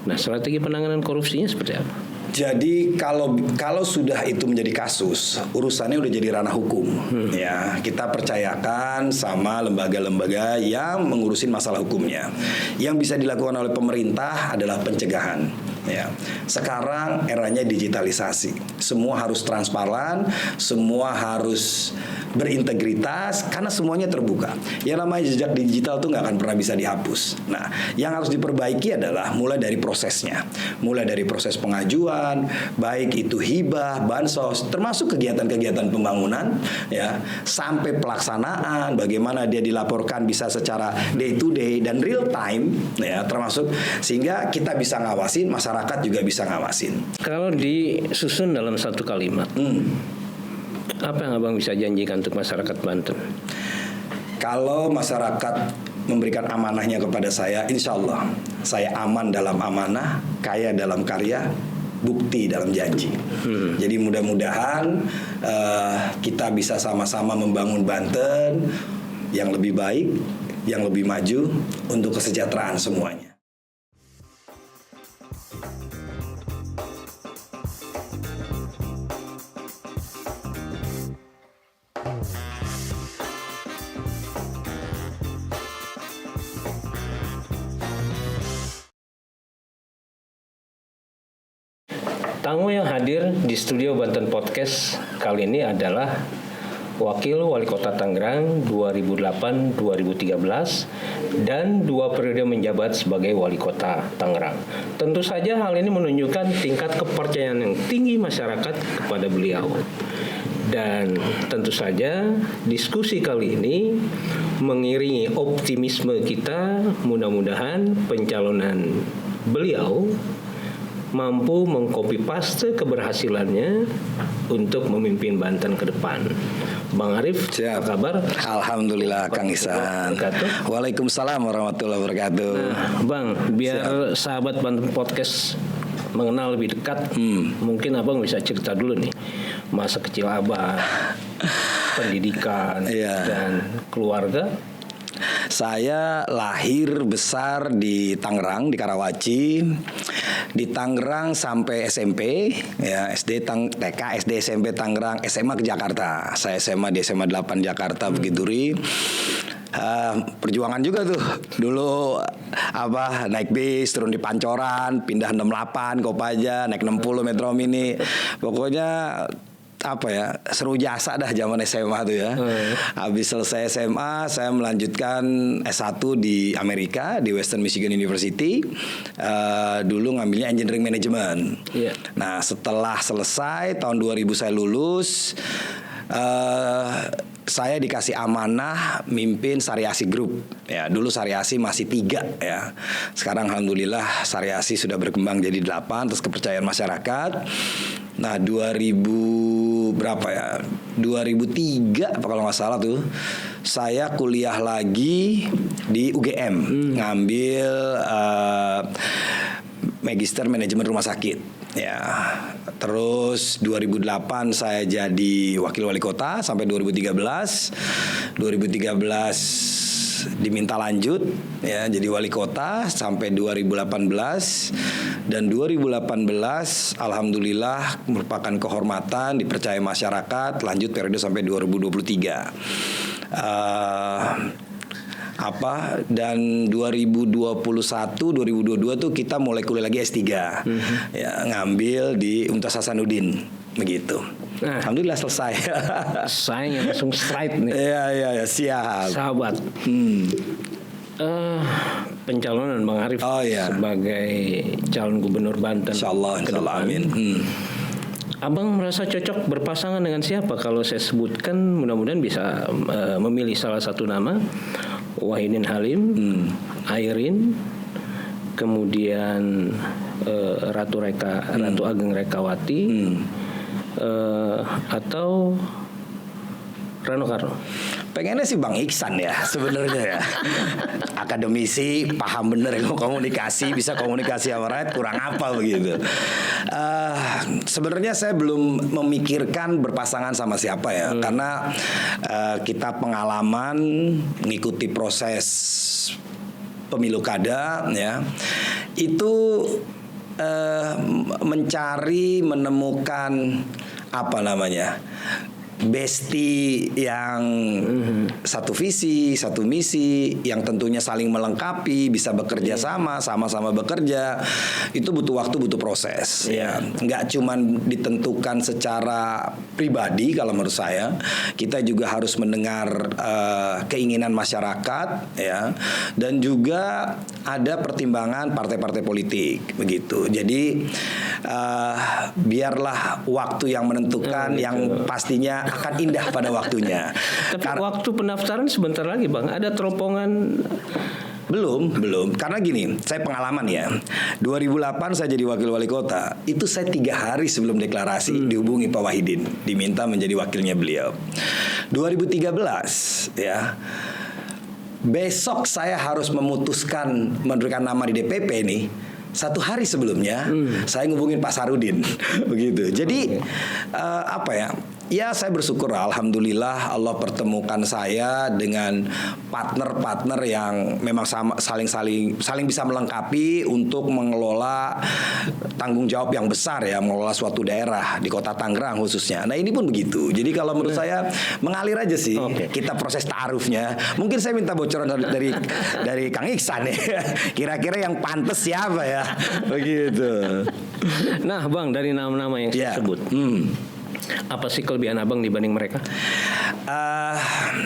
Nah, strategi penanganan korupsinya seperti apa? Jadi kalau sudah itu menjadi kasus, urusannya udah jadi ranah hukum. Ya, kita percayakan sama lembaga-lembaga yang mengurusin masalah hukumnya. Yang bisa dilakukan oleh pemerintah adalah pencegahan. Ya, sekarang eranya digitalisasi. Semua harus transparan, semua harus berintegritas karena semuanya terbuka. Yang namanya jejak digital tuh nggak akan pernah bisa dihapus. Nah, yang harus diperbaiki adalah mulai dari prosesnya, mulai dari proses pengajuan, baik itu hibah, bansos, termasuk kegiatan-kegiatan pembangunan, ya, sampai pelaksanaan, bagaimana dia dilaporkan bisa secara day to day dan real time, ya, termasuk sehingga kita bisa ngawasin, masyarakat juga bisa ngawasin. Kalau disusun dalam satu kalimat, apa yang Abang bisa janjikan untuk masyarakat Banten? Kalau masyarakat memberikan amanahnya kepada saya, insya Allah saya aman dalam amanah, kaya dalam karya, bukti dalam janji. Jadi mudah-mudahan kita bisa sama-sama membangun Banten yang lebih baik, yang lebih maju untuk kesejahteraan semuanya. Tamu yang hadir di studio Banten Podcast kali ini adalah Wakil Wali Kota Tangerang 2008-2013 dan 2 periode menjabat sebagai Wali Kota Tangerang. Tentu saja hal ini menunjukkan tingkat kepercayaan yang tinggi masyarakat kepada beliau. Dan tentu saja diskusi kali ini mengiringi optimisme kita, mudah-mudahan pencalonan beliau mampu mengcopy paste keberhasilannya untuk memimpin Banten ke depan. Bang Arif, siap. apa kabar? Alhamdulillah, Kang Ihsan. Waalaikumsalam warahmatullahi wabarakatuh. Nah, Bang, biar sahabat Banten Podcast mengenal lebih dekat, mungkin Abang bisa cerita dulu nih masa kecil Abang, pendidikan, dan keluarga. Saya lahir besar di Tangerang, di Karawaci. Di Tangerang sampai SMP, ya, SD TK, SD SMP Tangerang, SMA ke Jakarta. Saya SMA di SMA 8 Jakarta, Bukit Duri. Perjuangan juga tuh. Dulu naik bis, turun di Pancoran, pindah 68 Kopaja, naik 60 Metro Mini. Pokoknya seru jasa dah zaman SMA tuh ya. Habis selesai SMA, saya melanjutkan S1 di Amerika, di Western Michigan University. Dulu ngambilnya Engineering Management. Nah, setelah selesai tahun 2000 saya lulus. Saya dikasih amanah mimpin Sariasi Group. Ya, dulu Sariasi masih 3 ya. Sekarang alhamdulillah Sariasi sudah berkembang jadi 8, terus kepercayaan masyarakat. Nah, 2003 apa kalau nggak salah tuh, saya kuliah lagi di UGM, ngambil Magister Manajemen Rumah Sakit. Ya, terus 2008 saya jadi wakil wali kota sampai 2013. 2013 diminta lanjut ya jadi wali kota sampai 2018, dan 2018 alhamdulillah merupakan kehormatan dipercaya masyarakat lanjut periode sampai 2023. Dan 2021 2022 tuh kita mulai kuliah lagi S3. Ya, ngambil di Universitas Hasanuddin begitu. Nah, alhamdulillah selesai. Saya langsung straight nih. Iya, siap. Sahabat. Pencalonan Bang Arif sebagai calon gubernur Banten. Insyaallah, amin. Abang merasa cocok berpasangan dengan siapa? Kalau saya sebutkan, mudah-mudahan bisa memilih salah satu nama. Wahidin Halim, Airin, kemudian Ratu Ageng Rekawati, atau Rano Karno. Pengennya sih Bang Iksan ya sebenarnya ya. Akademisi, paham bener ilmu komunikasi, bisa komunikasi sama rakyat, kurang apa begitu. Sebenarnya saya belum memikirkan berpasangan sama siapa ya, karena kita pengalaman mengikuti proses pemilu kada ya, itu menemukan apa namanya, besti yang satu visi, satu misi, yang tentunya saling melengkapi, bisa bekerja sama-sama bekerja. Itu butuh waktu, butuh proses. Ya, nggak cuman ditentukan secara pribadi. Kalau menurut saya, kita juga harus mendengar keinginan masyarakat, ya, dan juga ada pertimbangan partai-partai politik, begitu. Jadi biarlah waktu yang menentukan, yang pastinya akan indah pada waktunya. Tapi waktu pendaftaran sebentar lagi, Bang. Ada teropongan? Belum. Karena gini, saya pengalaman ya. 2008 saya jadi wakil wali kota. Itu saya 3 hari sebelum deklarasi dihubungi Pak Wahidin, diminta menjadi wakilnya beliau. 2013 ya. Besok saya harus memutuskan memberikan nama di DPP nih. 1 hari sebelumnya saya ngubungin Pak Sarudin begitu. Jadi apa ya? Ya, saya bersyukur, alhamdulillah Allah pertemukan saya dengan partner-partner yang memang saling bisa melengkapi untuk mengelola tanggung jawab yang besar ya, mengelola suatu daerah di Kota Tangerang khususnya. Nah, ini pun begitu. Jadi kalau menurut saya mengalir aja sih kita proses ta'arufnya. Mungkin saya minta bocoran dari Kang Iksan ya. Kira-kira yang pantas siapa ya? Begitu. Nah, Bang, dari nama-nama yang saya sebut, apa sih kelebihan Abang dibanding mereka?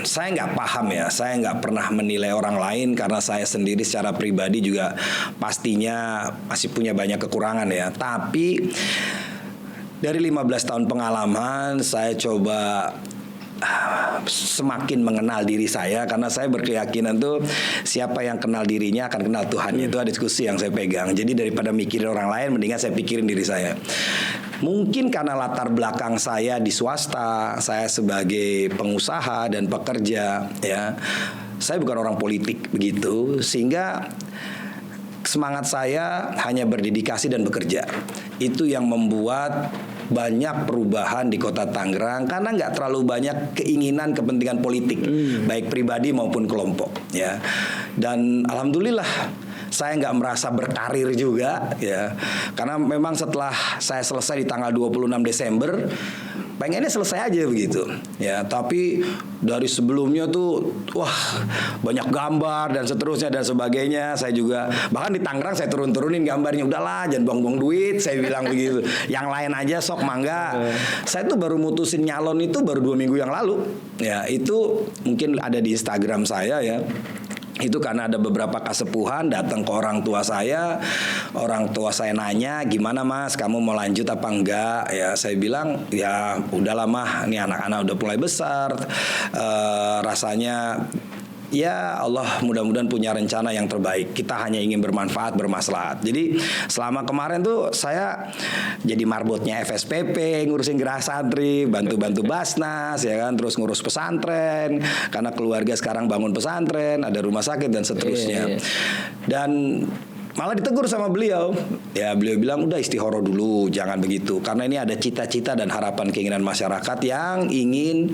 Saya nggak paham ya. Saya nggak pernah menilai orang lain karena saya sendiri secara pribadi juga pastinya masih punya banyak kekurangan ya. Tapi dari 15 tahun pengalaman, saya coba semakin mengenal diri saya, karena saya berkeyakinan tuh siapa yang kenal dirinya akan kenal Tuhan. Itu ada diskusi yang saya pegang. Jadi daripada mikirin orang lain, mendingan saya pikirin diri saya. Mungkin karena latar belakang saya di swasta, saya sebagai pengusaha dan pekerja ya, saya bukan orang politik begitu, sehingga semangat saya hanya berdedikasi dan bekerja. Itu yang membuat banyak perubahan di Kota Tangerang karena nggak terlalu banyak keinginan kepentingan politik, baik pribadi maupun kelompok ya. Dan alhamdulillah saya nggak merasa berkarir juga ya, karena memang setelah saya selesai di tanggal 26 Desember pengennya selesai aja begitu ya, tapi dari sebelumnya tuh wah banyak gambar dan seterusnya dan sebagainya. Saya juga bahkan di Tangerang saya turunin gambarnya, udahlah jangan buang-buang duit, saya bilang begitu, yang lain aja sok mangga. Saya tuh baru mutusin nyalon itu baru 2 minggu yang lalu ya. Itu mungkin ada di Instagram saya ya. Itu karena ada beberapa kasepuhan datang ke orang tua saya nanya, gimana Mas, kamu mau lanjut apa enggak ya. Saya bilang ya udahlah mah, ini anak-anak udah mulai besar, rasanya ya Allah mudah-mudahan punya rencana yang terbaik. Kita hanya ingin bermanfaat, bermaslahat. Jadi selama kemarin tuh saya jadi marbotnya FSPP, ngurusin gerah santri, bantu-bantu Basnas ya kan, terus ngurus pesantren karena keluarga sekarang bangun pesantren, ada rumah sakit dan seterusnya. Dan malah ditegur sama beliau. Ya beliau bilang udah istihoro dulu, jangan begitu. Karena ini ada cita-cita dan harapan keinginan masyarakat yang ingin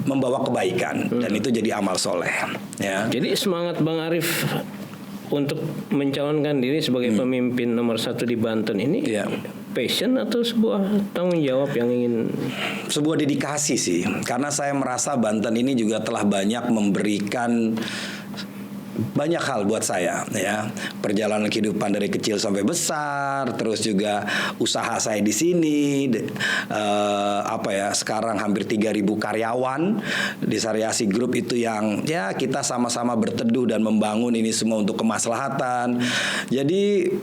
membawa kebaikan dan itu jadi amal soleh. Ya. Jadi semangat Bang Arief untuk mencalonkan diri sebagai pemimpin nomor 1 di Banten ini passion atau sebuah tanggung jawab yang ingin? Sebuah dedikasi sih. Karena saya merasa Banten ini juga telah banyak memberikan banyak hal buat saya ya, perjalanan kehidupan dari kecil sampai besar, terus juga usaha saya di sini sekarang hampir 3.000 karyawan di Saryasi Group itu yang ya kita sama-sama berteduh dan membangun ini semua untuk kemaslahatan. Jadi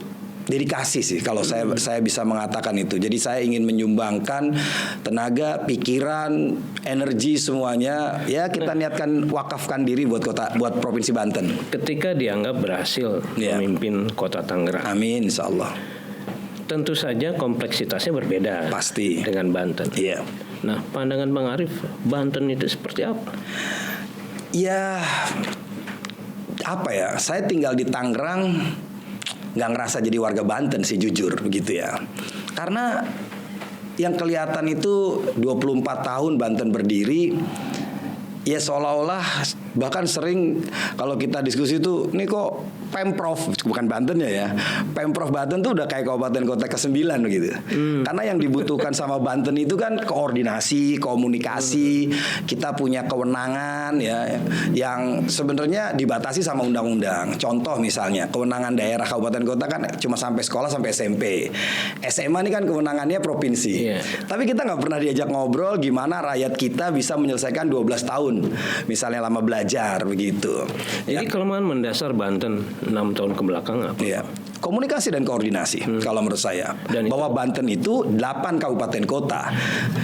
dedikasi sih kalau saya bisa mengatakan itu. Jadi saya ingin menyumbangkan tenaga, pikiran, energi semuanya ya kita niatkan wakafkan diri buat Provinsi Banten. Ketika dianggap berhasil memimpin Kota Tangerang. Amin insyaallah. Tentu saja kompleksitasnya berbeda pasti dengan Banten. Iya. Nah, pandangan Bang Arief, Banten itu seperti apa? Ya apa ya? Saya tinggal di Tangerang nggak ngerasa jadi warga Banten sih jujur begitu ya. Karena yang kelihatan itu 24 tahun Banten berdiri ya seolah-olah Bahkan sering kalau kita diskusi tuh, nih kok Pemprov, bukan Banten ya, Pemprov Banten tuh udah kayak kabupaten kota ke-9 gitu. Karena yang dibutuhkan sama Banten itu kan koordinasi, komunikasi, kita punya kewenangan ya, yang sebenarnya dibatasi sama undang-undang. Contoh misalnya, kewenangan daerah kabupaten kota kan cuma sampai sekolah sampai SMP. SMA ini kan kewenangannya provinsi. Tapi kita nggak pernah diajak ngobrol gimana rakyat kita bisa menyelesaikan 12 tahun, misalnya lama belajar begitu. Jadi kelemahan mendasar Banten 6 tahun kebelakang apa? Iya. Komunikasi dan koordinasi kalau menurut saya. Dan bahwa Banten itu 8 kabupaten kota.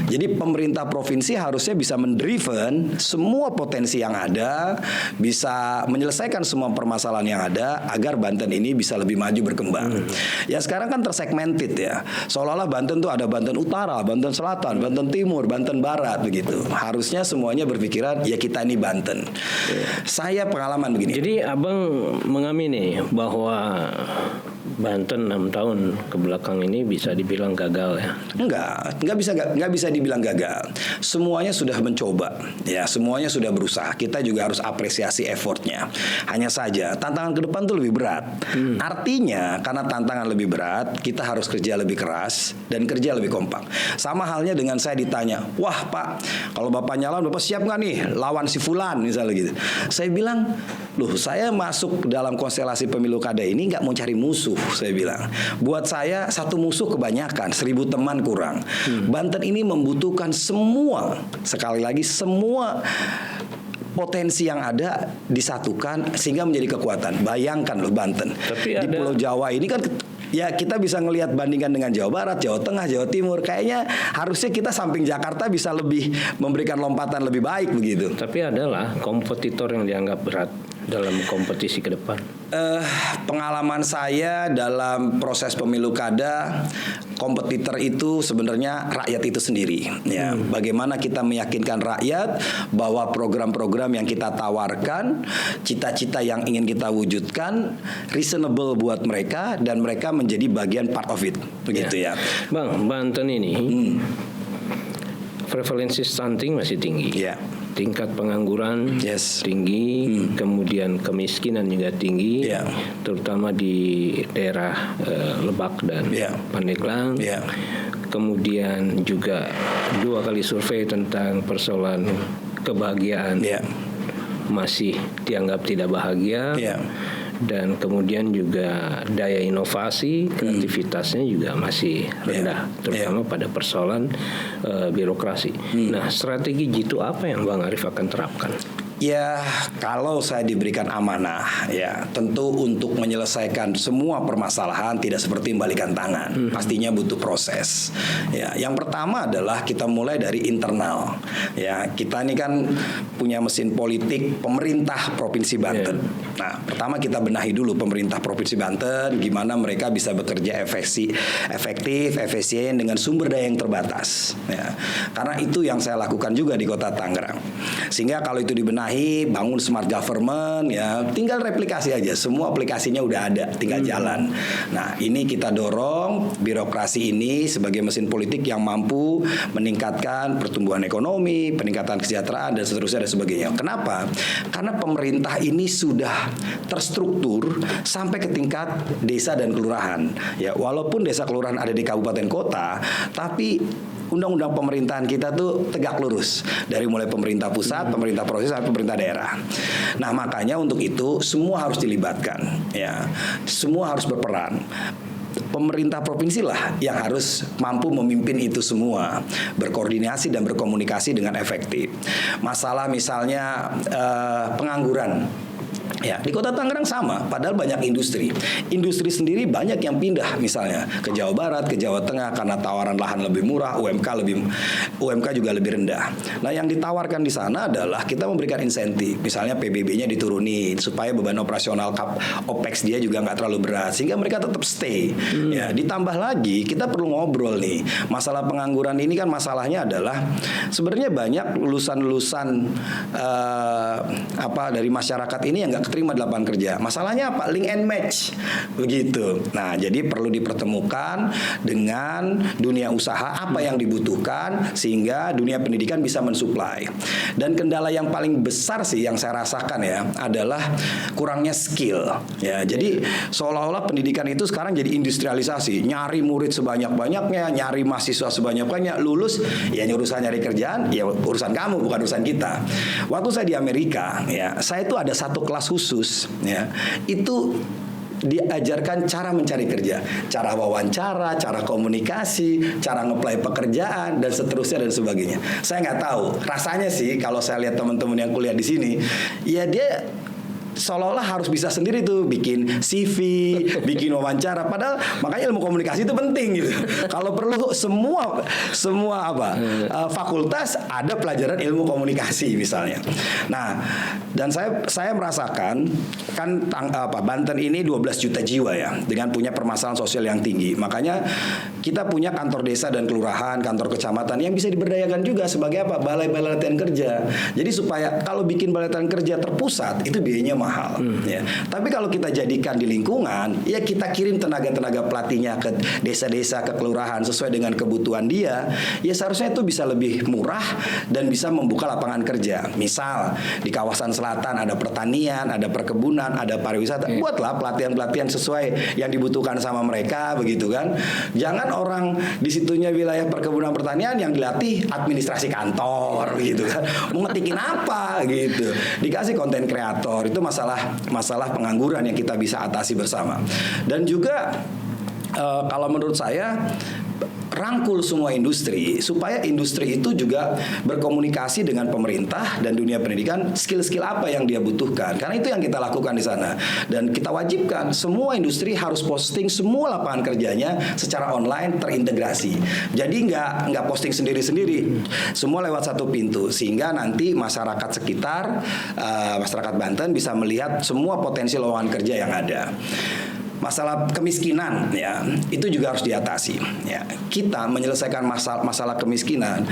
Jadi pemerintah provinsi harusnya bisa mendriven semua potensi yang ada, bisa menyelesaikan semua permasalahan yang ada agar Banten ini bisa lebih maju berkembang. Ya sekarang kan tersegmented ya. Seolah-olah Banten tuh ada Banten Utara, Banten Selatan, Banten Timur, Banten Barat begitu. Harusnya semuanya berpikiran ya kita ini Banten. Saya pengalaman begini. Jadi Abang mengamini bahwa Banten 6 tahun ke belakang ini bisa dibilang gagal ya? Nggak bisa dibilang gagal. Semuanya sudah mencoba, ya semuanya sudah berusaha. Kita juga harus apresiasi effortnya. Hanya saja tantangan ke depan tuh lebih berat. Artinya karena tantangan lebih berat, kita harus kerja lebih keras dan kerja lebih kompak. Sama halnya dengan saya ditanya, wah Pak, kalau Bapak nyalon, Bapak siap nggak nih lawan si Fulan misalnya gitu. Saya bilang, loh saya masuk dalam konstelasi pemilu kada ini nggak mau cari musuh. Saya bilang, buat saya satu musuh kebanyakan, 1000 teman kurang. Banten ini membutuhkan semua, sekali lagi semua potensi yang ada disatukan sehingga menjadi kekuatan. Bayangkan loh Banten. Tapi di Pulau Jawa ini kan ya kita bisa ngelihat bandingkan dengan Jawa Barat, Jawa Tengah, Jawa Timur. Kayaknya harusnya kita samping Jakarta bisa lebih memberikan lompatan lebih baik begitu. Tapi adalah kompetitor yang dianggap berat dalam kompetisi ke depan. Pengalaman saya dalam proses pemilu kada, kompetitor itu sebenarnya rakyat itu sendiri. Ya, bagaimana kita meyakinkan rakyat bahwa program-program yang kita tawarkan, cita-cita yang ingin kita wujudkan, reasonable buat mereka dan mereka menjadi bagian part of it, begitu ya. Bang, Banten ini prevalensi stunting masih tinggi. Ya. Tingkat pengangguran tinggi, kemudian kemiskinan juga tinggi, terutama di daerah Lebak dan Pandeglang. Kemudian juga 2 kali survei tentang persoalan kebahagiaan masih dianggap tidak bahagia. Dan kemudian juga daya inovasi, kreativitasnya juga masih rendah, terutama pada persoalan birokrasi. Nah, strategi jitu apa yang Bang Arief akan terapkan? Ya, kalau saya diberikan amanah, ya tentu untuk menyelesaikan semua permasalahan tidak seperti membalikan tangan. Pastinya butuh proses. Ya, yang pertama adalah kita mulai dari internal. Ya, kita ini kan punya mesin politik pemerintah Provinsi Banten. Nah, pertama kita benahi dulu pemerintah Provinsi Banten, gimana mereka bisa bekerja efektif, efisien dengan sumber daya yang terbatas. Ya, karena itu yang saya lakukan juga di Kota Tangerang. Sehingga kalau itu dibenahi, bangun smart government, ya tinggal replikasi aja, semua aplikasinya udah ada, tinggal jalan. Nah, ini kita dorong birokrasi ini sebagai mesin politik yang mampu meningkatkan pertumbuhan ekonomi, peningkatan kesejahteraan dan seterusnya dan sebagainya. Kenapa? Karena pemerintah ini sudah terstruktur sampai ke tingkat desa dan kelurahan. Ya, walaupun desa kelurahan ada di kabupaten kota, tapi undang-undang pemerintahan kita tuh tegak lurus dari mulai pemerintah pusat, pemerintah provinsi sampai pemerintah daerah. Nah, makanya untuk itu semua harus dilibatkan, ya. Semua harus berperan. Pemerintah provinsi lah yang harus mampu memimpin itu semua, berkoordinasi dan berkomunikasi dengan efektif. Masalah misalnya pengangguran. Ya, di Kota Tangerang sama, padahal banyak industri. Industri sendiri banyak yang pindah misalnya ke Jawa Barat, ke Jawa Tengah karena tawaran lahan lebih murah, UMK juga lebih rendah. Nah, yang ditawarkan di sana adalah kita memberikan insentif, misalnya PBB-nya diturunin supaya beban operasional OPEX dia juga nggak terlalu berat sehingga mereka tetap stay. Ya, ditambah lagi kita perlu ngobrol nih. Masalah pengangguran ini kan masalahnya adalah sebenarnya banyak lulusan dari masyarakat ini yang nggak keterima di lapangan kerja. Masalahnya apa? Link and match, begitu. Nah, jadi perlu dipertemukan dengan dunia usaha apa yang dibutuhkan sehingga dunia pendidikan bisa mensuplai. Dan kendala yang paling besar sih yang saya rasakan ya adalah kurangnya skill. Ya, jadi seolah-olah pendidikan itu sekarang jadi industrialisasi, nyari murid sebanyak-banyaknya, nyari mahasiswa sebanyak-banyaknya, lulus ya urusan nyari kerjaan, ya urusan kamu bukan urusan kita. Waktu saya di Amerika, ya saya itu ada satu kelas khusus, ya itu diajarkan cara mencari kerja, cara wawancara, cara komunikasi, cara ngeplay pekerjaan dan seterusnya dan sebagainya. Saya nggak tahu rasanya sih kalau saya lihat teman-teman yang kuliah di sini, ya dia seolah-olah harus bisa sendiri tuh bikin CV, bikin wawancara. Padahal makanya ilmu komunikasi itu penting gitu. Kalau perlu semua fakultas ada pelajaran ilmu komunikasi misalnya. Nah, dan saya merasakan kan Banten ini 12 juta jiwa ya dengan punya permasalahan sosial yang tinggi. Makanya kita punya kantor desa dan kelurahan, kantor kecamatan yang bisa diberdayakan juga sebagai apa? Balai-balai latihan kerja. Jadi supaya kalau bikin balai latihan kerja terpusat itu biayanya mahal. Ya. Tapi kalau kita jadikan di lingkungan, ya kita kirim tenaga-tenaga pelatihnya ke desa-desa, ke kelurahan sesuai dengan kebutuhan dia, ya seharusnya itu bisa lebih murah dan bisa membuka lapangan kerja. Misal di kawasan selatan ada pertanian, ada perkebunan, ada pariwisata, buatlah pelatihan-pelatihan sesuai yang dibutuhkan sama mereka, begitu kan? Jangan orang di situnya wilayah perkebunan pertanian yang dilatih administrasi kantor, gitu kan? Mau ngetikin apa, gitu? Dikasih konten kreator itu masalah pengangguran yang kita bisa atasi bersama. Dan juga kalau menurut saya rangkul semua industri supaya industri itu juga berkomunikasi dengan pemerintah dan dunia pendidikan skill-skill apa yang dia butuhkan, karena itu yang kita lakukan di sana. Dan kita wajibkan semua industri harus posting semua lapangan kerjanya secara online terintegrasi. Jadi nggak posting sendiri-sendiri, semua lewat satu pintu sehingga nanti masyarakat sekitar masyarakat Banten bisa melihat semua potensi lowongan kerja yang ada. Masalah kemiskinan ya itu juga harus diatasi ya. Kita menyelesaikan masalah kemiskinan,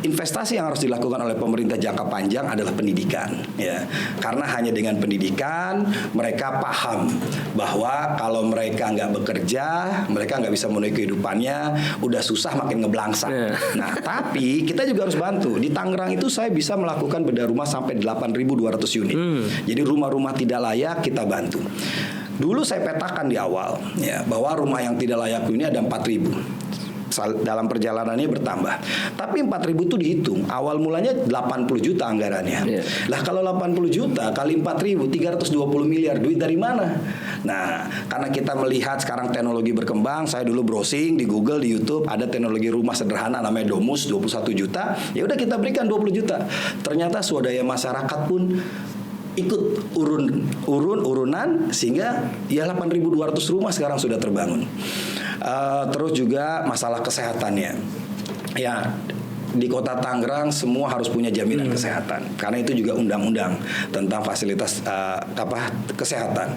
investasi yang harus dilakukan oleh pemerintah jangka panjang adalah pendidikan ya. Karena hanya dengan pendidikan mereka paham bahwa kalau mereka nggak bekerja, mereka nggak bisa memenuhi kehidupannya, udah susah makin ngeblangsang. Nah, tapi kita juga harus bantu. Di Tangerang itu saya bisa melakukan bedah rumah sampai 8.200 unit. Jadi rumah-rumah tidak layak kita bantu. Dulu saya petakan di awal ya bahwa rumah yang tidak layak ini ada 4.000. Dalam perjalanannya bertambah. Tapi 4.000 itu dihitung. Awal mulanya 80 juta anggarannya. Lah kalau 80 juta kali 4.000 320 miliar, duit dari mana? Nah, karena kita melihat sekarang teknologi berkembang, saya dulu browsing di Google, di YouTube ada teknologi rumah sederhana namanya Domus 21 juta. Ya udah kita berikan 20 juta. Ternyata swadaya masyarakat pun ikut urunan sehingga ya 8.200 rumah sekarang sudah terbangun. Terus juga masalah kesehatannya. Ya, di Kota Tangerang semua harus punya jaminan kesehatan karena itu juga undang-undang tentang fasilitas kesehatan.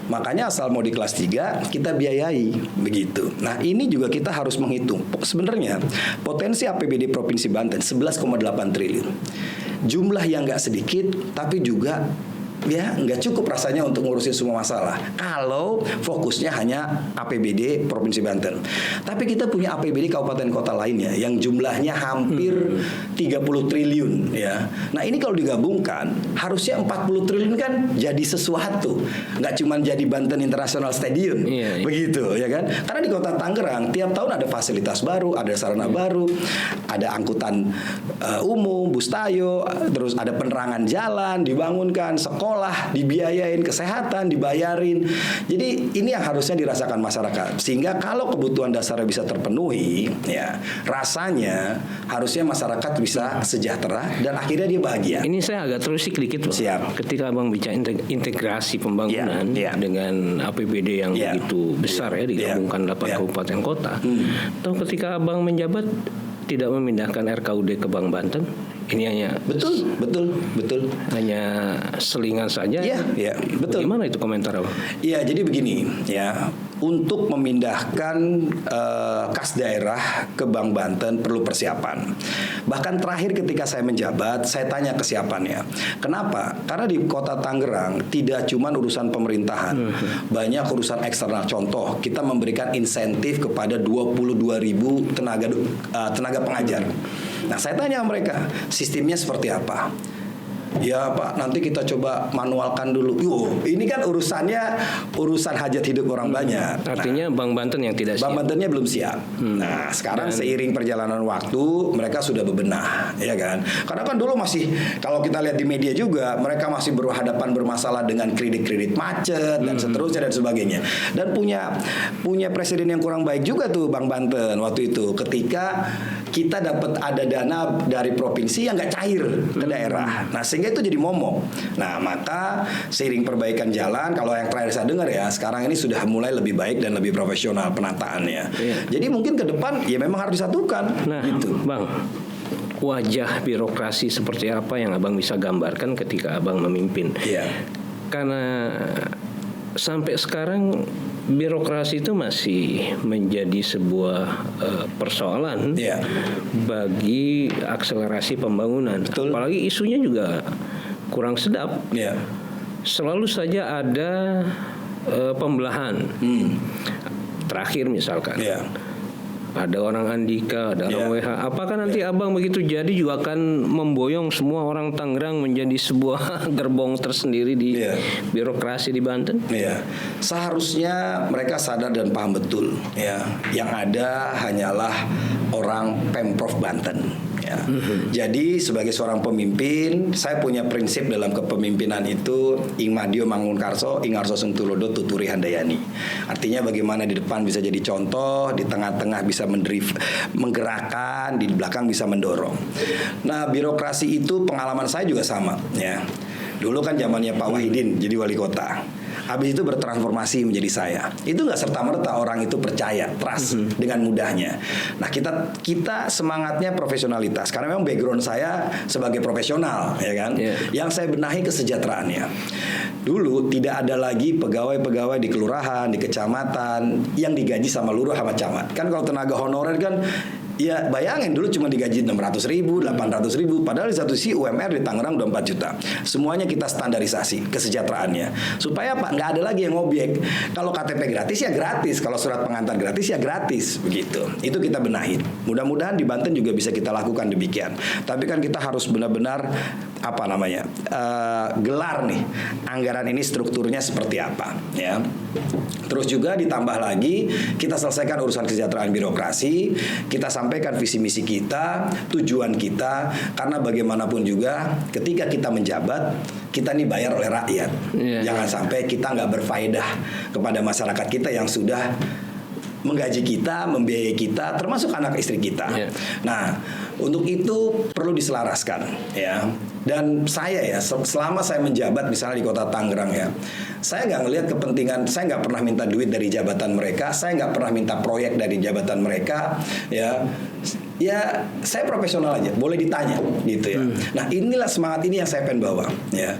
Makanya asal mau di kelas 3 kita biayai begitu. Nah, ini juga kita harus menghitung. Sebenarnya potensi APBD Provinsi Banten 11,8 triliun. Jumlah yang nggak sedikit, tapi juga ya nggak cukup rasanya untuk ngurusin semua masalah kalau fokusnya hanya APBD Provinsi Banten. Tapi kita punya APBD kabupaten kota lainnya yang jumlahnya hampir 30 triliun ya. Nah, ini kalau digabungkan harusnya 40 triliun kan jadi sesuatu, nggak cuma jadi Banten International Stadium begitu ya kan. Karena di Kota Tangerang tiap tahun ada fasilitas baru, ada sarana baru, ada angkutan umum, bus tayo, terus ada penerangan jalan dibangunkan, sekolah dibiayain, kesehatan dibayarin. Jadi ini yang harusnya dirasakan masyarakat. Sehingga kalau kebutuhan dasarnya bisa terpenuhi, ya rasanya harusnya masyarakat bisa sejahtera dan akhirnya dia bahagia. Ini saya agak terusik dikit loh. Siap. Ketika Abang bicara integrasi pembangunan dengan APBD yang begitu besar ya digabungkan 8 kabupaten kota. Atau ketika Abang menjabat tidak memindahkan RKUD ke Bank Banten, ini hanya betul hanya selingan saja. Iya, betul. Gimana itu komentar Abang? Iya, jadi begini ya. untuk memindahkan kas daerah ke Bank Banten perlu persiapan. Bahkan terakhir ketika saya menjabat, saya tanya kesiapannya. Kenapa? Karena di Kota Tangerang tidak cuma urusan pemerintahan, banyak urusan eksternal. Contoh, kita memberikan insentif kepada 22.000 tenaga pengajar. Nah, saya tanya mereka, sistemnya seperti apa? Ya Pak, nanti kita coba manualkan dulu. Ini kan urusan hajat hidup orang banyak. Artinya Bank Banten yang tidak siap. Bank Bantennya belum siap. Nah, sekarang seiring perjalanan waktu, mereka sudah bebenah, ya kan? Karena kan dulu masih, kalau kita lihat di media juga, mereka masih bermasalah dengan kredit macet dan seterusnya dan sebagainya. Dan punya presiden yang kurang baik juga tuh Bank Banten waktu itu, ketika kita dapat ada dana dari provinsi yang nggak cair ke daerah. Nah, sehingga itu jadi momok. Nah, maka seiring perbaikan jalan, kalau yang terakhir saya dengar ya, sekarang ini sudah mulai lebih baik dan lebih profesional penataannya. Jadi mungkin ke depan ya memang harus disatukan. Nah, gitu. Bang, wajah birokrasi seperti apa yang Abang bisa gambarkan ketika Abang memimpin? Iya. Karena sampai sekarang birokrasi itu masih menjadi sebuah persoalan bagi akselerasi pembangunan. Betul. Apalagi isunya juga kurang sedap. Selalu saja ada pembelahan. Terakhir misalkan ada orang Andika, ada orang WH. Apakah nanti Abang begitu jadi juga akan memboyong semua orang Tangerang menjadi sebuah gerbong tersendiri di birokrasi di Banten? Seharusnya mereka sadar dan paham betul. Yang ada hanyalah orang Pemprov Banten. Jadi sebagai seorang pemimpin, saya punya prinsip dalam kepemimpinan itu Ingmadio Mangunkarso, Ingarso Sengtulodo, Tuturi Handayani. Artinya bagaimana di depan bisa jadi contoh, di tengah-tengah bisa menggerakkan, di belakang bisa mendorong. Nah, birokrasi itu pengalaman saya juga sama. Dulu kan zamannya Pak Wahidin jadi wali kota. Habis itu bertransformasi menjadi saya. Itu nggak serta-merta orang itu percaya, trust dengan mudahnya. Nah, kita semangatnya profesionalitas. Karena memang background saya sebagai profesional, ya kan. Yang saya benahi kesejahteraannya. Dulu tidak ada lagi pegawai-pegawai di kelurahan, di kecamatan yang digaji sama lurah sama camat. Kan kalau tenaga honorer kan, ya bayangin dulu cuma digaji 600.000, 800.000. Padahal di satu sisi UMR di Tangerang udah 4 juta. Semuanya kita standarisasi kesejahteraannya. Supaya apa? Nggak ada lagi yang ngobjek. Kalau KTP gratis ya gratis. Kalau surat pengantar gratis ya gratis. Begitu. Itu kita benahin. Mudah-mudahan di Banten juga bisa kita lakukan demikian. Tapi kan kita harus benar-benar gelar nih anggaran ini strukturnya seperti apa, ya. Terus juga ditambah lagi kita selesaikan urusan kesejahteraan birokrasi, kita sampaikan visi misi kita, tujuan kita, karena bagaimanapun juga ketika kita menjabat kita nih bayar oleh rakyat. Jangan sampai kita nggak berfaedah kepada masyarakat kita yang sudah menggaji kita, membiayai kita, termasuk anak istri kita. Nah, untuk itu perlu diselaraskan, ya. Dan saya selama saya menjabat misalnya di Kota Tangerang saya nggak ngelihat kepentingan, saya nggak pernah minta duit dari jabatan mereka, saya nggak pernah minta proyek dari jabatan mereka, ya. Saya profesional aja, boleh ditanya, gitu ya. Nah, inilah semangat ini yang saya pengen bawa, ya.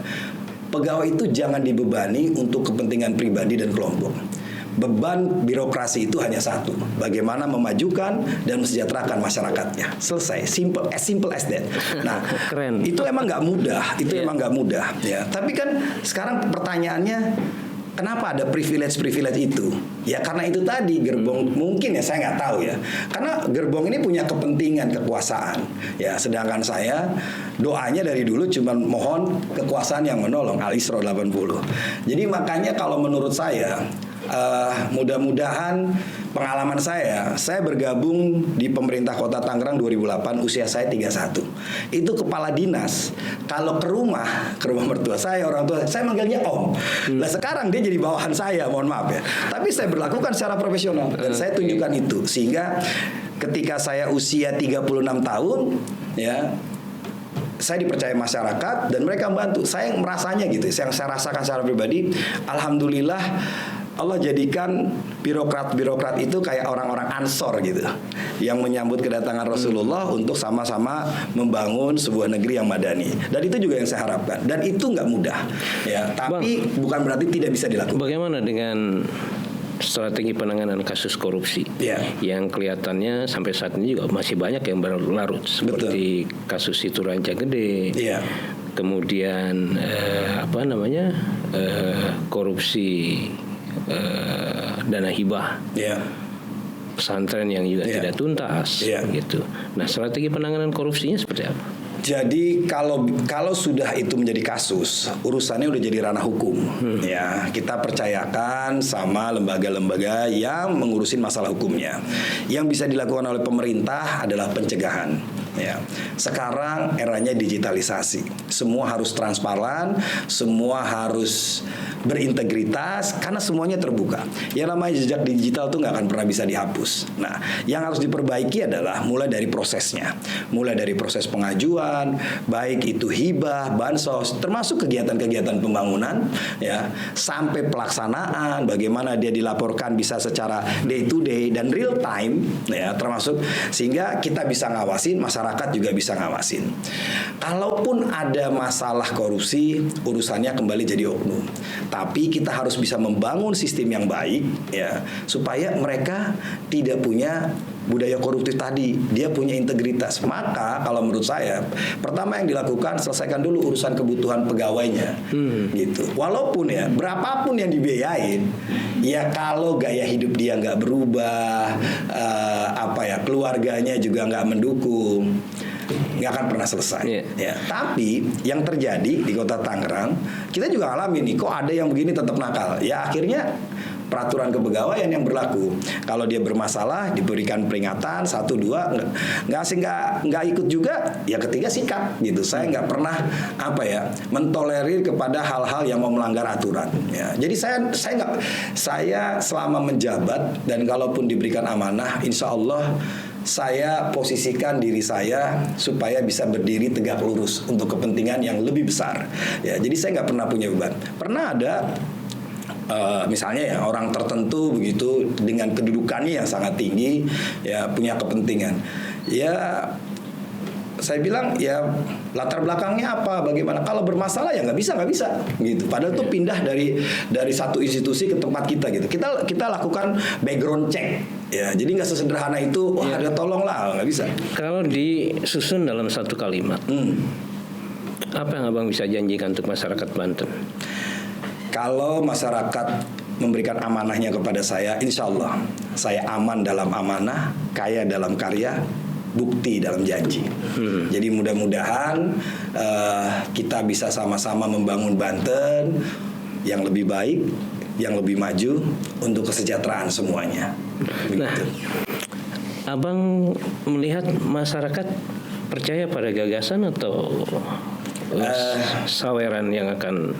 Pegawai itu jangan dibebani untuk kepentingan pribadi dan kelompok. Beban birokrasi itu hanya satu, bagaimana memajukan dan mesejahterakan masyarakatnya. Selesai, simple as that. Nah, keren. Itu emang nggak mudah, emang nggak mudah, ya. Tapi kan sekarang pertanyaannya, kenapa ada privilege itu? Ya karena itu tadi gerbong, mungkin ya saya nggak tahu ya. Karena gerbong ini punya kepentingan kekuasaan. Ya, sedangkan saya doanya dari dulu cuma mohon kekuasaan yang menolong, Al-Isra 80. Jadi makanya kalau menurut saya mudah-mudahan pengalaman saya bergabung di pemerintah Kota Tangerang 2008, usia saya 31. Itu kepala dinas. Kalau ke rumah mertua saya, orang tua saya manggilnya Om. Nah, sekarang dia jadi bawahan saya, mohon maaf ya. Tapi saya berlakukan secara profesional dan saya tunjukkan itu. Sehingga ketika saya usia 36 tahun, ya, saya dipercaya masyarakat dan mereka membantu. Saya merasanya gitu. Yang saya rasakan secara pribadi, alhamdulillah Allah jadikan birokrat itu kayak orang-orang ansor gitu, yang menyambut kedatangan Rasulullah untuk sama-sama membangun sebuah negeri yang madani. Dan itu juga yang saya harapkan. Dan itu nggak mudah, ya. Tapi bukan berarti tidak bisa dilakukan. Bagaimana dengan strategi penanganan kasus korupsi yang kelihatannya sampai saat ini juga masih banyak yang berlarut seperti kasus itu Ranca Gede, kemudian korupsi dana hibah. Pesantren yang juga tidak tuntas, gitu. Nah, strategi penanganan korupsinya seperti apa? Jadi kalau sudah itu menjadi kasus, urusannya udah jadi ranah hukum. Ya, kita percayakan sama lembaga-lembaga yang mengurusin masalah hukumnya. Yang bisa dilakukan oleh pemerintah adalah pencegahan. Ya, sekarang eranya digitalisasi. Semua harus transparan, semua harus berintegritas karena semuanya terbuka. Yang namanya jejak digital tuh nggak akan pernah bisa dihapus. Nah, yang harus diperbaiki adalah mulai dari prosesnya, mulai dari proses pengajuan, baik itu hibah, bansos, termasuk kegiatan-kegiatan pembangunan, ya, sampai pelaksanaan, bagaimana dia dilaporkan bisa secara day to day dan real time, ya, termasuk sehingga kita bisa ngawasin, masyarakat juga bisa ngawasin. Kalaupun ada masalah korupsi, urusannya kembali jadi oknum. Tapi kita harus bisa membangun sistem yang baik, ya, supaya mereka tidak punya budaya koruptif tadi, dia punya integritas. Maka kalau menurut saya, pertama yang dilakukan selesaikan dulu urusan kebutuhan pegawainya, gitu. Walaupun ya berapapun yang dibiayain, ya kalau gaya hidup dia nggak berubah, keluarganya juga nggak mendukung, nggak akan pernah selesai. Ya. Tapi yang terjadi di Kota Tangerang, kita juga alami nih, kok ada yang begini tetap nakal. Ya akhirnya peraturan kepegawaian yang berlaku. Kalau dia bermasalah diberikan peringatan 1, 2, nggak ikut juga, ya ketiga sikap gitu. Saya nggak pernah mentolerir kepada hal-hal yang mau melanggar aturan. Ya. Jadi saya selama menjabat dan kalaupun diberikan amanah, insya Allah saya posisikan diri saya supaya bisa berdiri tegak lurus untuk kepentingan yang lebih besar. Ya, jadi saya nggak pernah punya beban. Pernah ada misalnya ya orang tertentu begitu dengan kedudukannya yang sangat tinggi, ya punya kepentingan. Ya saya bilang ya latar belakangnya apa, bagaimana. Kalau bermasalah ya nggak bisa gitu. Padahal tuh pindah dari satu institusi ke tempat kita gitu. Kita lakukan background check. Ya, jadi nggak sesederhana itu. Ada tolonglah, nggak bisa. Kalau disusun dalam satu kalimat, apa yang abang bisa janjikan untuk masyarakat Banten? Kalau masyarakat memberikan amanahnya kepada saya, insya Allah saya aman dalam amanah, kaya dalam karya, bukti dalam janji. Jadi mudah-mudahan kita bisa sama-sama membangun Banten yang lebih baik, yang lebih maju untuk kesejahteraan semuanya. Begitu. Nah, abang melihat masyarakat percaya pada gagasan atau saweran yang akan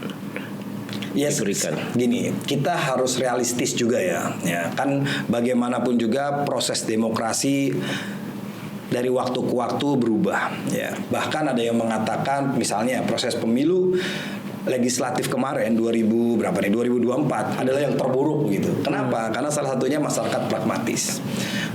diberikan? Gini, kita harus realistis juga ya. Kan bagaimanapun juga proses demokrasi dari waktu ke waktu berubah. Ya. Bahkan ada yang mengatakan, misalnya proses pemilu legislatif kemarin 2024 adalah yang terburuk gitu. Kenapa? Karena salah satunya masyarakat pragmatis.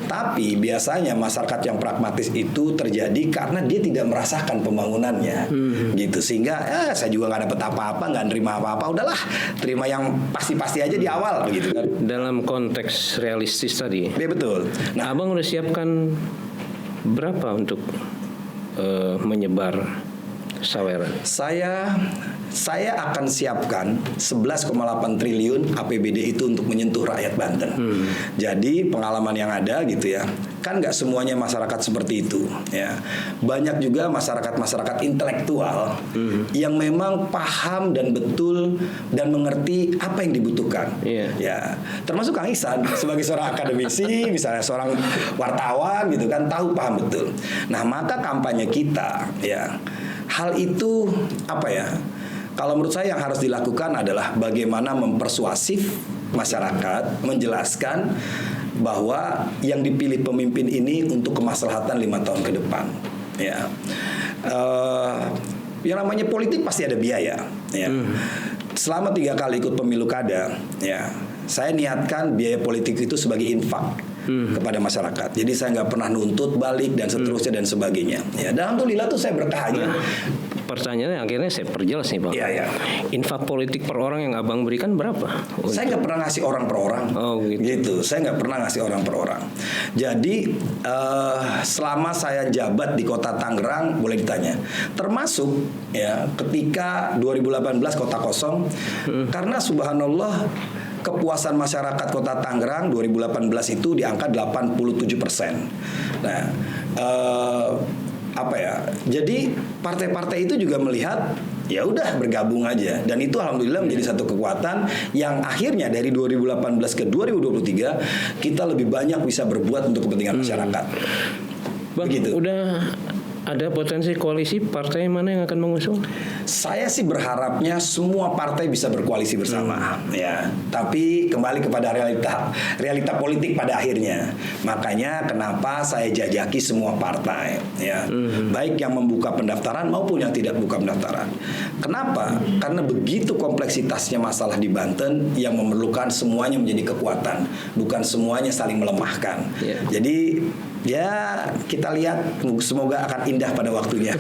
Tapi biasanya masyarakat yang pragmatis itu terjadi karena dia tidak merasakan pembangunannya, gitu. Sehingga saya juga nggak dapat apa-apa, nggak nerima apa-apa. Udahlah, terima yang pasti-pasti aja di awal, begitu kan? Dalam konteks realistis tadi. Ya betul. Nah, abang udah siapkan berapa untuk menyebar saweran? Saya akan siapkan 11,8 triliun APBD itu untuk menyentuh rakyat Banten. Jadi pengalaman yang ada gitu ya, kan nggak semuanya masyarakat seperti itu. Ya, banyak juga masyarakat intelektual yang memang paham dan betul dan mengerti apa yang dibutuhkan. Ya, termasuk Kang Ihsan sebagai seorang akademisi, misalnya seorang wartawan gitu kan, tahu paham betul. Nah, maka kampanye kita ya, hal itu kalau menurut saya yang harus dilakukan adalah bagaimana mempersuasif masyarakat, menjelaskan bahwa yang dipilih pemimpin ini untuk kemaslahatan 5 tahun ke depan. Ya, yang namanya politik pasti ada biaya. Ya. Selama 3 kali ikut pemilu kada, ya, saya niatkan biaya politik itu sebagai infak kepada masyarakat. Jadi saya nggak pernah nuntut balik dan seterusnya dan sebagainya. Ya, dan alhamdulillah tuh saya berkah aja. pertanyaannya akhirnya saya perjelas nih Bang. Iya. Infak politik per orang yang Abang berikan berapa? Saya nggak pernah ngasih orang per orang. Oh, gitu. Saya nggak pernah ngasih orang per orang. Jadi selama saya jabat di Kota Tangerang, boleh ditanya. Termasuk ya ketika 2018 kota kosong, karena subhanallah kepuasan masyarakat Kota Tangerang 2018 itu di angka 87%. Nah, jadi partai-partai itu juga melihat ya udah bergabung aja, dan itu alhamdulillah menjadi satu kekuatan yang akhirnya dari 2018 ke 2023 kita lebih banyak bisa berbuat untuk kepentingan masyarakat. Bang, begitu. Udah ada potensi koalisi partai mana yang akan mengusung? Saya sih berharapnya semua partai bisa berkoalisi bersama, ya. Tapi kembali kepada realita politik pada akhirnya. Makanya kenapa saya jajaki semua partai, ya, baik yang membuka pendaftaran maupun yang tidak buka pendaftaran. Kenapa? Karena begitu kompleksitasnya masalah di Banten yang memerlukan semuanya menjadi kekuatan, bukan semuanya saling melemahkan. Yeah. Jadi ya kita lihat, semoga akan indah pada waktunya.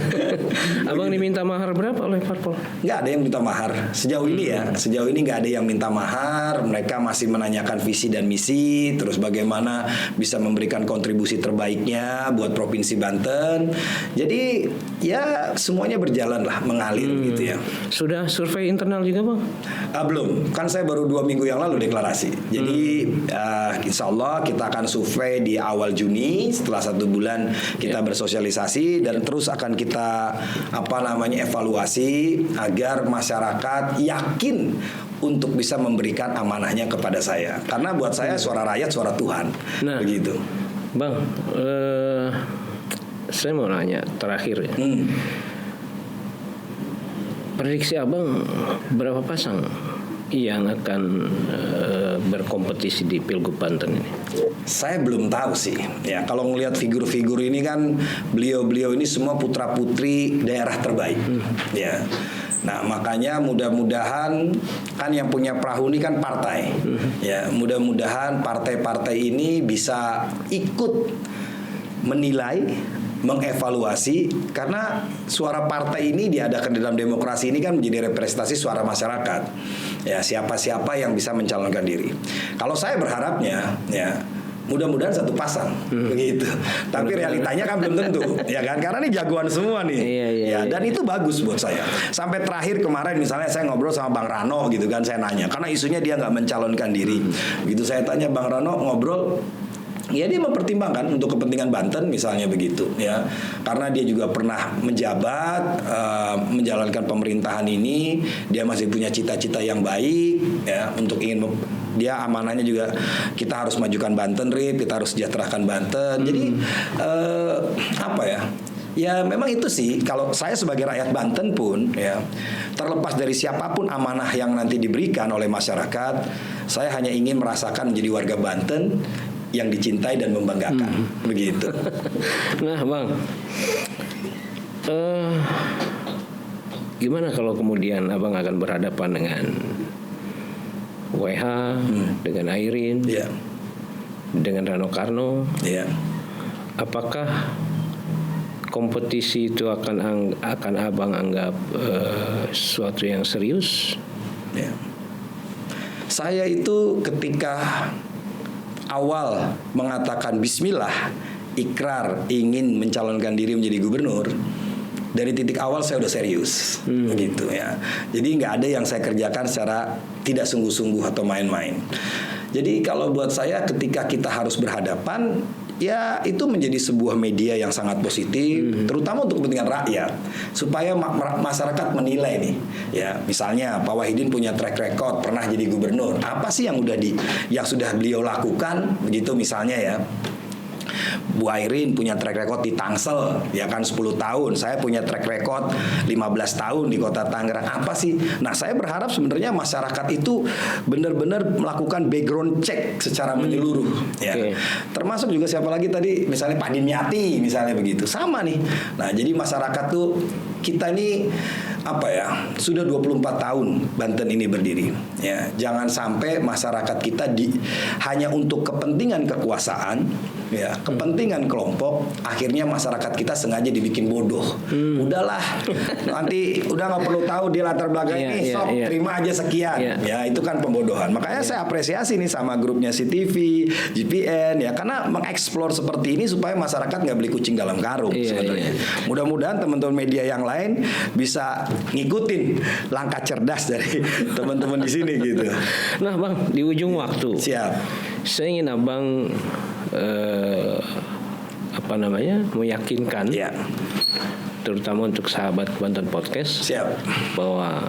Abang diminta mahar berapa oleh parpol? Nggak ada yang minta mahar sejauh ini ya. Sejauh ini nggak ada yang minta mahar. Mereka masih menanyakan visi dan misi, terus bagaimana bisa memberikan kontribusi terbaiknya buat Provinsi Banten. Jadi ya semuanya berjalan lah, mengalir gitu ya. Sudah survei internal juga Bang? Belum, kan saya baru 2 minggu yang lalu deklarasi. Jadi insya Allah kita akan survei di awal Juni. Setelah 1 bulan kita bersosialisasi dan terus akan kita evaluasi agar masyarakat yakin untuk bisa memberikan amanahnya kepada saya. Karena buat saya suara rakyat suara Tuhan. Nah, begitu. Bang, saya mau nanya terakhir ya. Prediksi Abang berapa pasang yang akan berkompetisi di Pilgub Banten ini? Saya belum tahu sih. Ya, kalau ngelihat figur-figur ini kan beliau-beliau ini semua putra-putri daerah terbaik. Ya. Nah, makanya mudah-mudahan kan yang punya perahu ini kan partai. Ya, mudah-mudahan partai-partai ini bisa ikut menilai, mengevaluasi, karena suara partai ini diadakan di dalam demokrasi ini kan menjadi representasi suara masyarakat. Ya, siapa-siapa yang bisa mencalonkan diri. Kalau saya berharapnya ya mudah-mudahan 1 pasang begitu. Tapi realitanya kan belum tentu, ya kan? Karena ini jagoan semua nih. Iya. Dan itu bagus buat saya. Sampai terakhir kemarin misalnya saya ngobrol sama Bang Rano gitu kan, saya nanya karena isunya dia nggak mencalonkan diri. Begitu saya tanya Bang Rano ngobrol, ya dia mempertimbangkan untuk kepentingan Banten misalnya begitu ya, karena dia juga pernah menjabat menjalankan pemerintahan ini, dia masih punya cita-cita yang baik ya untuk ingin dia amanahnya juga kita harus majukan Banten, kita harus sejahterakan Banten. Jadi ya memang itu sih, kalau saya sebagai rakyat Banten pun ya, terlepas dari siapapun amanah yang nanti diberikan oleh masyarakat, saya hanya ingin merasakan menjadi warga Banten yang dicintai dan membanggakan. Begitu. Nah Bang, gimana kalau kemudian Abang akan berhadapan dengan WH, dengan Airin, dengan Rano Karno? Apakah kompetisi itu akan Abang anggap sesuatu yang serius? Saya itu ketika awal mengatakan bismillah, ikrar ingin mencalonkan diri menjadi gubernur, dari titik awal saya udah serius, gitu ya. Jadi nggak ada yang saya kerjakan secara tidak sungguh-sungguh atau main-main. Jadi kalau buat saya ketika kita harus berhadapan, ya itu menjadi sebuah media yang sangat positif, terutama untuk kepentingan rakyat, supaya masyarakat menilai nih. Ya, misalnya Pak Wahidin punya track record pernah jadi gubernur, apa sih yang sudah beliau lakukan, begitu misalnya ya. Bu Airin punya track record di Tangsel, ya kan 10 tahun. Saya punya track record 15 tahun di Kota Tangerang. Apa sih? Nah, saya berharap sebenarnya masyarakat itu benar-benar melakukan background check secara menyeluruh. Ya. Termasuk juga siapa lagi tadi, misalnya Pak Dimyati, misalnya begitu. Sama nih. Nah, jadi masyarakat tuh kita ini sudah 24 tahun Banten ini berdiri. Ya, jangan sampai masyarakat kita hanya untuk kepentingan kekuasaan, ya, kepentingan kelompok, akhirnya masyarakat kita sengaja dibikin bodoh. Udahlah, nanti udah nggak perlu tahu dia latar belakang ini, terima aja sekian. Ya, itu kan pembodohan. Makanya saya apresiasi nih sama grupnya CTV, GPN, ya, karena mengeksplor seperti ini supaya masyarakat nggak beli kucing dalam karung sebenarnya. Mudah-mudahan teman-teman media yang lain bisa ngikutin langkah cerdas dari teman-teman di sini gitu. Nah, Bang, di ujung waktu. Siap. Saya ingin Abang meyakinkan, ya, terutama untuk sahabat Banten Podcast, siap, bahwa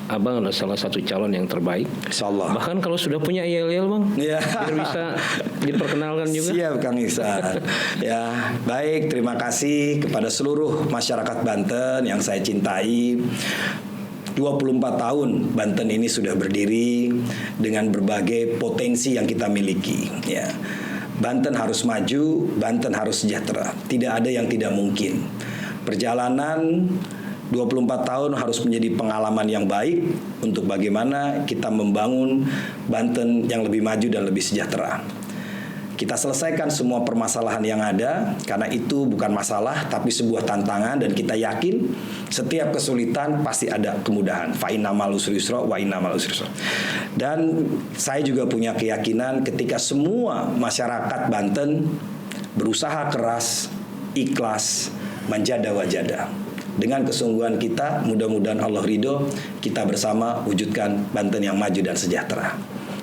Abang adalah salah satu calon yang terbaik. Insyaallah. Bahkan kalau sudah punya yel-yel, Bang, biar bisa diperkenalkan juga. Siap, Kang Ihsan. Ya, baik, terima kasih kepada seluruh masyarakat Banten yang saya cintai. 24 tahun Banten ini sudah berdiri dengan berbagai potensi yang kita miliki, ya. Banten harus maju, Banten harus sejahtera. Tidak ada yang tidak mungkin. Perjalanan 24 tahun harus menjadi pengalaman yang baik untuk bagaimana kita membangun Banten yang lebih maju dan lebih sejahtera. Kita selesaikan semua permasalahan yang ada, karena itu bukan masalah tapi sebuah tantangan, dan kita yakin setiap kesulitan pasti ada kemudahan. Fa inna ma'al usri yusra wa inna ma'al usri yusra. Dan saya juga punya keyakinan ketika semua masyarakat Banten berusaha keras, ikhlas, manjada wajada. Dengan kesungguhan kita, mudah-mudahan Allah ridho, kita bersama wujudkan Banten yang maju dan sejahtera.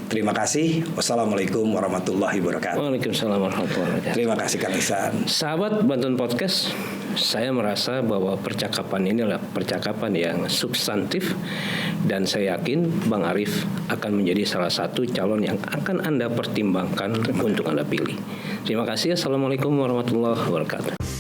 Terima kasih. Wassalamualaikum warahmatullahi wabarakatuh. Waalaikumsalam warahmatullahi wabarakatuh. Terima kasih, Kang Ihsan. Sahabat Banten Podcast, saya merasa bahwa percakapan ini adalah percakapan yang substantif, dan saya yakin Bang Arif akan menjadi salah satu calon yang akan Anda pertimbangkan untuk Anda pilih. Terima kasih. Assalamualaikum warahmatullahi wabarakatuh.